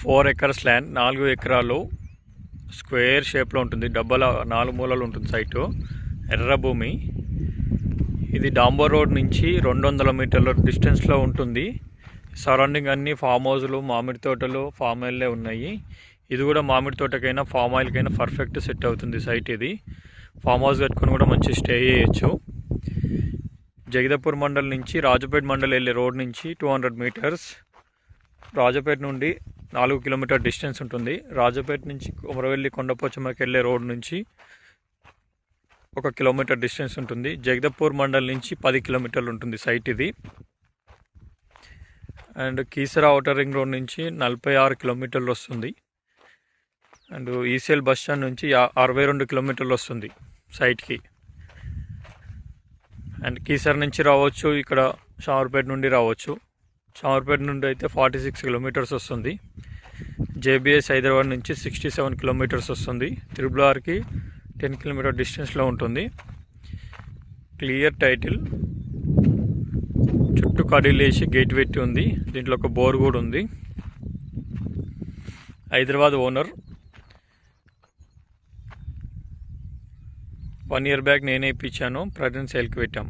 4 acres land, 4 ఎకరాలు square షేప్లో ఉంటుంది. డబ్బల 4 మూలలు ఉంటుంది సైటు. ఎర్ర భూమి. ఇది డాంబర్ రోడ్ నుంచి 200 మీటర్ల డిస్టెన్స్లో ఉంటుంది. సరౌండింగ్ అన్ని ఫామ్ హౌస్లు, మామిడి తోటలు, ఫామ్ ఆయిల్లే ఉన్నాయి. ఇది కూడా మామిడి తోటకైనా ఫామ్ ఆయిల్కైనా పర్ఫెక్ట్ సెట్ అవుతుంది సైట్. ఇది ఫామ్ హౌస్ కట్టుకొని కూడా మంచి స్టే చేయొచ్చు. జగదపూర్ మండల్ నుంచి రాజపేట మండల్ వెళ్ళే రోడ్ నుంచి 200 మీటర్స్, రాజపేట నుండి 4 కిలోమీటర్ డిస్టెన్స్ ఉంటుంది. రాజపేట నుంచి కొమరవెల్లి కొండపోచమ్మకి వెళ్ళే రోడ్ నుంచి 1 కిలోమీటర్ డిస్టెన్స్ ఉంటుంది. జగదపూర్ మండల్ నుంచి 10 కిలోమీటర్లు ఉంటుంది సైట్ ఇది. And Keesara outer ring road నుంచి 46 కిలోమీటర్లు వస్తుంది. అండ్ ఈసీఎల్ బస్ స్టాండ్ నుంచి 62 కిలోమీటర్లు వస్తుంది సైట్కి. అండ్ కీసర నుంచి రావచ్చు, ఇక్కడ షామర్పేట నుండి రావచ్చు. షామర్పేట నుండి అయితే 46 కిలోమీటర్స్ వస్తుంది. జేబీఎస్ హైదరాబాద్ నుంచి 67 కిలోమీటర్స్ వస్తుంది. త్రిబుల్-ఆర్కి 10 కిలోమీటర్ డిస్టెన్స్లో ఉంటుంది. క్లియర్ టైటిల్, చుట్టూ కడీలు వేసి గేట్ పెట్టి ఉంది. దీంట్లో ఒక బోర్ కూడా ఉంది. హైదరాబాద్ ఓనర్. 1 ఇయర్ బ్యాక్ నేనే ఇప్పించాను, ప్రజెంట్ సేల్కి పెట్టాం.